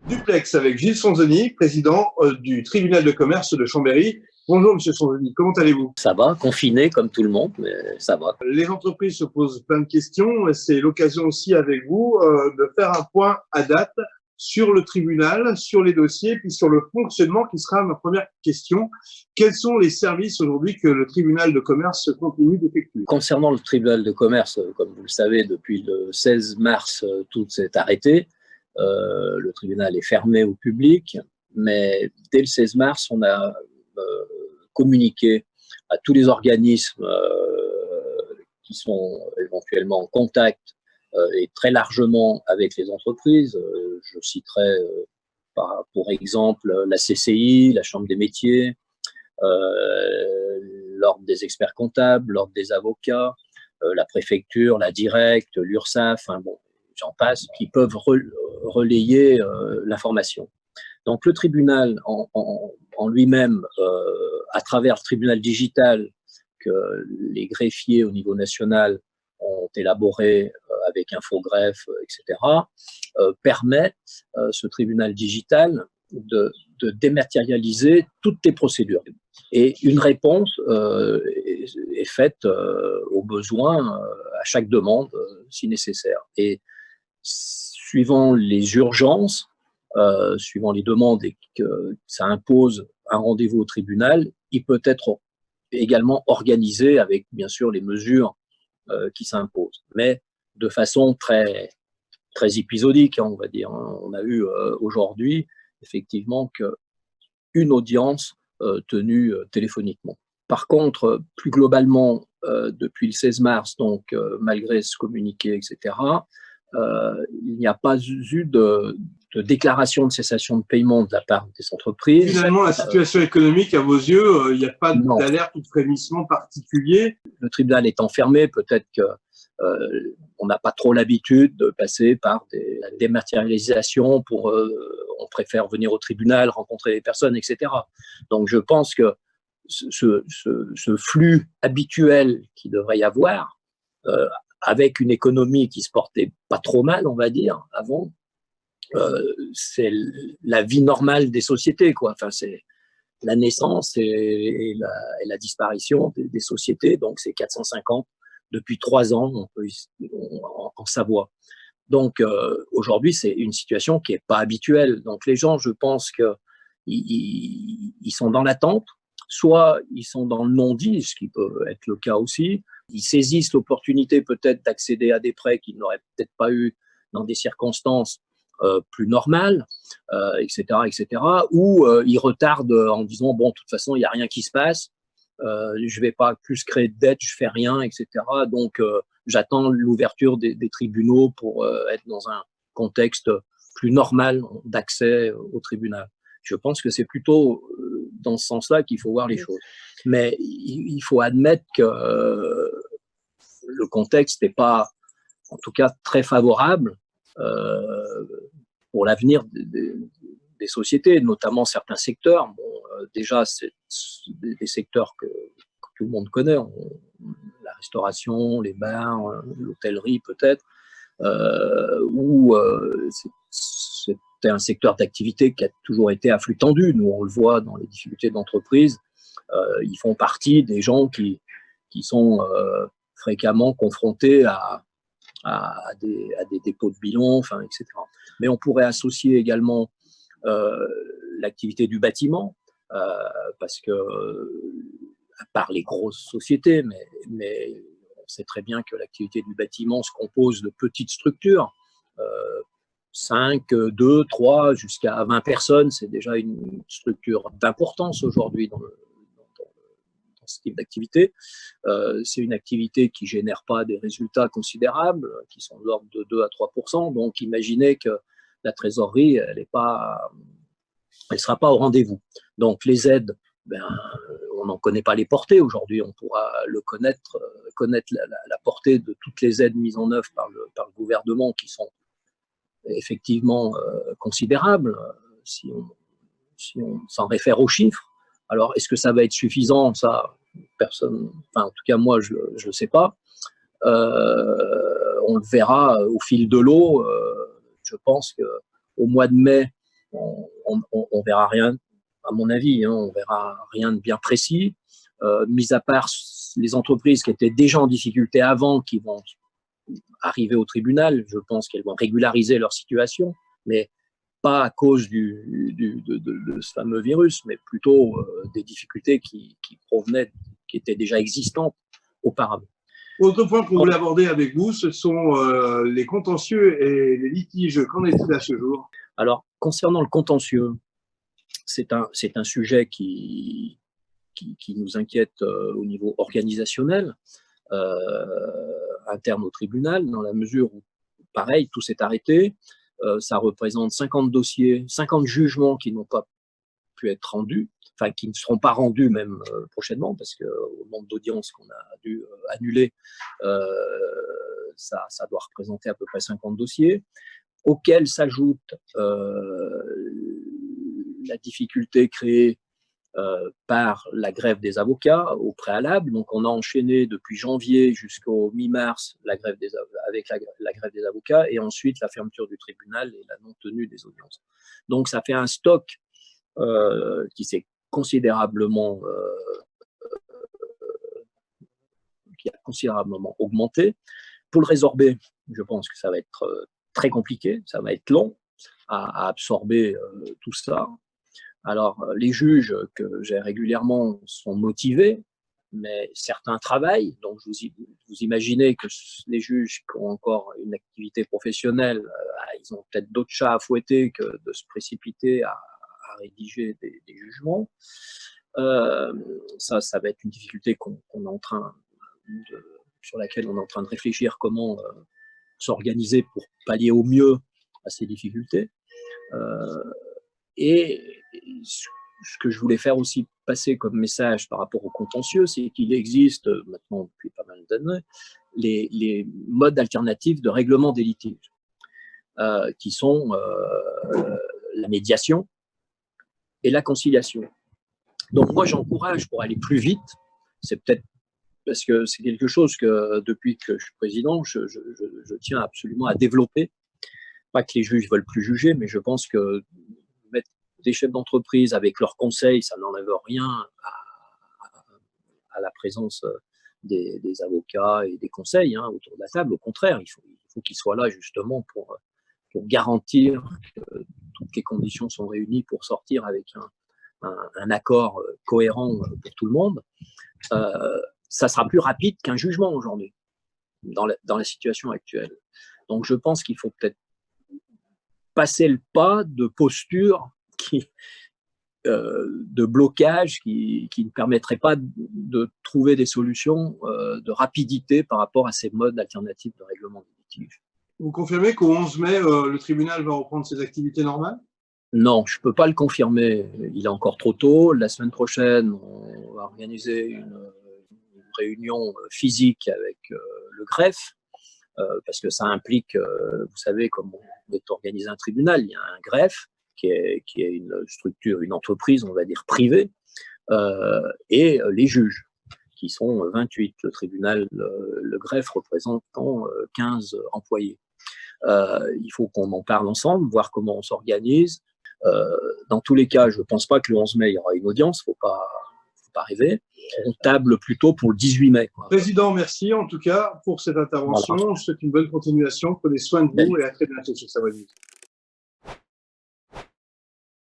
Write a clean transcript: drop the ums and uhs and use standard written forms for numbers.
Duplex avec Gilles Sonzoni, président du tribunal de commerce de Chambéry. Bonjour Monsieur Sonzoni, comment allez-vous? Ça va, confiné comme tout le monde, mais ça va. Les entreprises se posent plein de questions et c'est l'occasion aussi avec vous de faire un point à date sur le tribunal, sur les dossiers, puis sur le fonctionnement qui sera ma première question. Quels sont les services aujourd'hui que le tribunal de commerce continue d'effectuer? Concernant le tribunal de commerce, comme vous le savez, depuis le 16 mars, tout s'est arrêté. Le tribunal est fermé au public, mais dès le 16 mars, on a communiqué à tous les organismes qui sont éventuellement en contact et très largement avec les entreprises. Je citerai pour exemple la CCI, la Chambre des métiers, l'Ordre des experts comptables, l'Ordre des avocats, la préfecture, la Directe, l'URSSAF, j'en passe, qui peuvent relayer l'information. Donc le tribunal en lui-même, à travers le tribunal digital que les greffiers au niveau national ont élaboré avec Infogreffe, etc., permet ce tribunal digital de dématérialiser toutes les procédures. Et une réponse est faite aux besoins à chaque demande si nécessaire. Et suivant les urgences, suivant les demandes et que ça impose un rendez-vous au tribunal, il peut être également organisé avec, bien sûr, les mesures qui s'imposent. Mais de façon très, très épisodique, on va dire. On a eu aujourd'hui, effectivement, qu'une audience tenue téléphoniquement. Par contre, plus globalement, depuis le 16 mars, donc malgré ce communiqué, etc., il n'y a pas eu de déclaration de cessation de paiement de la part des entreprises. Finalement, la situation économique, à vos yeux, il n'y a pas d'alerte ou de frémissement particulier? Le tribunal étant fermé, peut-être que on n'a pas trop l'habitude de passer par des dématérialisations on préfère venir au tribunal, rencontrer les personnes, etc. Donc je pense que ce flux habituel qu'il devrait y avoir, avec une économie qui se portait pas trop mal, on va dire, avant, c'est la vie normale des sociétés, quoi. Enfin, c'est la naissance et la disparition des sociétés, donc c'est 450 depuis 3 ans en Savoie. Donc aujourd'hui, c'est une situation qui n'est pas habituelle. Donc les gens, je pense qu'ils sont dans l'attente, soit ils sont dans le non-dit, ce qui peut être le cas aussi. Ils saisissent l'opportunité peut-être d'accéder à des prêts qu'ils n'auraient peut-être pas eu dans des circonstances plus normales, etc., etc. Ou ils retardent en disant, bon, de toute façon, il n'y a rien qui se passe, je ne vais pas plus créer de dettes, je ne fais rien, etc. Donc, j'attends l'ouverture des tribunaux pour être dans un contexte plus normal d'accès au tribunal. Je pense que c'est plutôt dans ce sens-là qu'il faut voir les choses. Mais il faut admettre que le contexte n'est pas, en tout cas, très favorable pour l'avenir des sociétés, notamment certains secteurs. Bon, déjà, c'est des secteurs que tout le monde connaît, la restauration, les bars, l'hôtellerie peut-être, où c'était un secteur d'activité qui a toujours été à flux tendu. Nous, on le voit dans les difficultés d'entreprise. Ils font partie des gens qui sont fréquemment confrontés à des dépôts de bilan, etc. Mais on pourrait associer également l'activité du bâtiment, parce que, à part les grosses sociétés, mais on sait très bien que l'activité du bâtiment se compose de petites structures, 5, 2, 3, jusqu'à 20 personnes, c'est déjà une structure d'importance aujourd'hui dans ce type d'activité. C'est une activité qui ne génère pas des résultats considérables, qui sont de l'ordre de 2 à 3%. Donc, imaginez que la trésorerie, elle ne sera pas au rendez-vous. Donc, les aides, on n'en connaît pas les portées aujourd'hui. On pourra connaître la portée de toutes les aides mises en œuvre par le gouvernement, qui sont effectivement considérables, si on s'en réfère aux chiffres. Alors, est-ce que ça va être suffisant? Ça, personne, en tout cas, moi, je ne sais pas. On le verra au fil de l'eau. Je pense qu'au mois de mai, on verra rien, à mon avis, hein, on verra rien de bien précis, mis à part les entreprises qui étaient déjà en difficulté avant, qui vont arriver au tribunal. Je pense qu'elles vont régulariser leur situation, mais pas à cause de ce fameux virus, mais plutôt des difficultés qui étaient déjà existantes auparavant. Autre point qu'on voulait aborder avec vous, ce sont les contentieux et les litiges. Qu'en est-il à ce jour? Alors, concernant le contentieux, c'est un sujet qui nous inquiète au niveau organisationnel, interne au tribunal, dans la mesure où, pareil, tout s'est arrêté. Ça représente 50 dossiers, 50 jugements qui n'ont pas pu être rendus, enfin qui ne seront pas rendus même prochainement, parce qu'au nombre d'audiences qu'on a dû annuler, ça doit représenter à peu près 50 dossiers, auxquels s'ajoute la difficulté créée par la grève des avocats au préalable. Donc on a enchaîné depuis janvier jusqu'au mi-mars avec la grève des avocats, et ensuite la fermeture du tribunal et la non-tenue des audiences. Donc ça fait un stock qui s'est considérablement augmenté. Pour le résorber, je pense que ça va être très compliqué, ça va être long à absorber tout ça. Alors, les juges que j'ai régulièrement sont motivés, mais certains travaillent. Donc, vous imaginez que les juges qui ont encore une activité professionnelle, ils ont peut-être d'autres chats à fouetter que de se précipiter à rédiger des jugements. Ça va être une difficulté sur laquelle on est en train de réfléchir comment s'organiser pour pallier au mieux à ces difficultés. Et ce que je voulais faire aussi passer comme message par rapport au contentieux, c'est qu'il existe maintenant depuis pas mal d'années les modes alternatifs de règlement des litiges, qui sont la médiation et la conciliation. Donc moi j'encourage, pour aller plus vite, c'est peut-être parce que c'est quelque chose que depuis que je suis président, je tiens absolument à développer. Pas que les juges veulent plus juger, mais je pense que mettre des chefs d'entreprise avec leurs conseils, ça n'enlève rien à la présence des avocats et des conseils autour de la table. Au contraire, il faut qu'ils soient là justement pour garantir que toutes les conditions sont réunies pour sortir avec un accord cohérent pour tout le monde. Ça sera plus rapide qu'un jugement aujourd'hui, dans la situation actuelle. Donc je pense qu'il faut peut-être passer le pas de posture de blocage qui ne permettrait pas de trouver des solutions de rapidité par rapport à ces modes alternatifs de règlement des litiges. Vous confirmez qu'au 11 mai, le tribunal va reprendre ses activités normales? Non, je ne peux pas le confirmer. Il est encore trop tôt. La semaine prochaine, on va organiser une réunion physique avec le greffe, parce que ça implique, vous savez, comme on est organisé un tribunal, il y a un greffe qui est une structure, une entreprise, on va dire, privée, et les juges, qui sont 28, le tribunal, le greffe représentant 15 employés. Il faut qu'on en parle ensemble, voir comment on s'organise. Dans tous les cas, je ne pense pas que le 11 mai, il y aura une audience, il ne faut pas rêver. On table plutôt pour le 18 mai. Quoi. Président, merci en tout cas pour cette intervention. Voilà. Je vous souhaite une bonne continuation. Prenez soin de vous et à très bientôt sur Savoie News.